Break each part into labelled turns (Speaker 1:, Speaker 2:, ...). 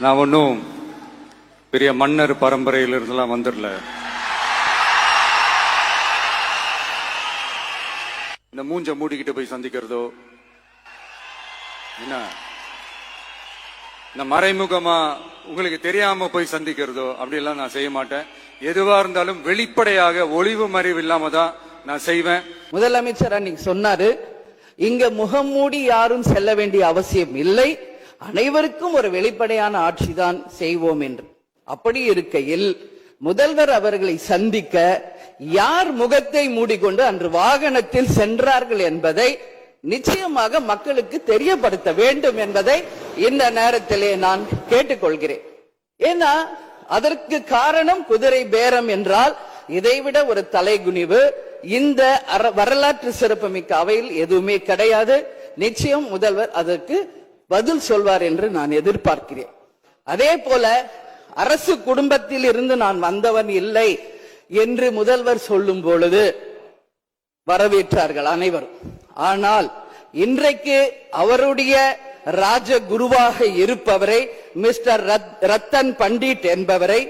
Speaker 1: நான் ஒன்றும் பெரிய மன்னர் பரம்பரையிலிருந்துலாம் வந்துடல. இந்த மூஞ்ச மூடிக்கிட்டு போய் சந்திக்கிறதோ, என்ன இந்த மறைமுகமா உங்களுக்கு தெரியாம போய் சந்திக்கிறதோ அப்படியெல்லாம் நான் செய்ய மாட்டேன். எதுவா இருந்தாலும் வெளிப்படையாக ஒளிவு மறைவு இல்லாம தான் நான் செய்வேன்.
Speaker 2: முதலமைச்சர் அன்னைக்கு சொன்னாரு, இங்க முகம் மூடி யாரும் செல்ல வேண்டிய அவசியம் இல்லை, அனைவருக்கும் ஒரு வெளிப்படையான ஆட்சி தான் செய்வோம் என்று. அப்படி இருக்கையில் முதல்வர் அவர்களை சந்திக்க யார் முகத்தை மூடிக்கொண்டு அன்று வாகனத்தில் சென்றார்கள் என்பதை நிச்சயமாக மக்களுக்கு தெரியப்படுத்த வேண்டும் என்பதை இந்த நேரத்திலே நான் கேட்டுக்கொள்கிறேன். ஏன்னா அதற்கு காரணம் குதிரை பேரம் என்றால் இதைவிட ஒரு தலைகுனிவு இந்த வரலாற்று சிறப்புமிக்க அவையில் எதுவுமே கிடையாது. நிச்சயம் முதல்வர் அதற்கு பதில் சொல்வார் என்று நான் எதிர்பார்க்கிறேன். அதே போல அரசு குடும்பத்தில் இருந்து நான் வந்தவன் இல்லை என்று முதல்வர் சொல்லும் பொழுது வரவேற்றார்கள் அனைவரும். ஆனால் இன்றைக்கு அவருடைய ராஜகுருவாக இருப்பவரை மிஸ்டர் ரத்தன் பண்டிட் என்பவரை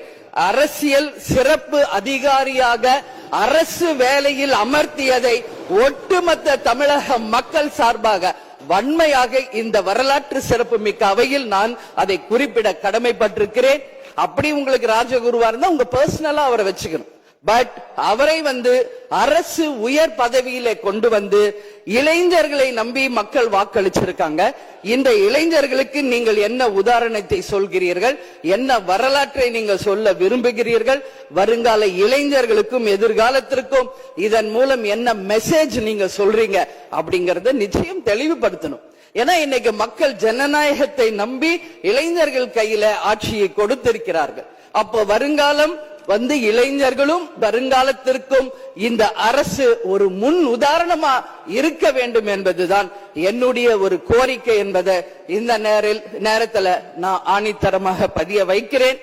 Speaker 2: அரசியல் சிறப்பு அதிகாரியாக அரசு வேலையில் அமர்த்தியதை ஒட்டுமொத்த தமிழக மக்கள் சார்பாக வன்மையாக இந்த வரலாற்று சிறப்பு மிக்க அவையில் நான் அதை குறிப்பிட கடமைப்பட்டிருக்கிறேன். அப்படி உங்களுக்கு ராஜகுருவா இருந்தா உங்க பர்சனலா அவரை வச்சுக்கணும். பட் அவரை அரசு உயர் பதவியில கொண்டு வந்து இளைஞர்களை நம்பி மக்கள் வாக்களிச்சிருக்காங்க. இந்த இளைஞர்களுக்கு நீங்கள் என்ன உதாரணத்தை சொல்கிறீர்கள், என்ன வரலாற்றை நீங்கள் சொல்ல விரும்புகிறீர்கள், வருங்கால இளைஞர்களுக்கும் எதிர்காலத்திற்கும் இதன் மூலம் என்ன மெசேஜ் நீங்க சொல்றீங்க அப்படிங்கறத நிச்சயம் தெளிவுபடுத்தணும். ஏன்னா இன்னைக்கு மக்கள் ஜனநாயகத்தை நம்பி இளைஞர்கள் கையில ஆட்சியை கொடுத்திருக்கிறார்கள். அப்போ வருங்காலம் இளைஞர்களும் வருங்காலத்திற்கும் இந்த அரசு ஒரு முன் உதாரணமா இருக்க வேண்டும் என்பதுதான் என்னுடைய ஒரு கோரிக்கை என்பதை இந்த நேரத்தில் நான் ஆணித்தரமாக பதிய வைக்கிறேன்.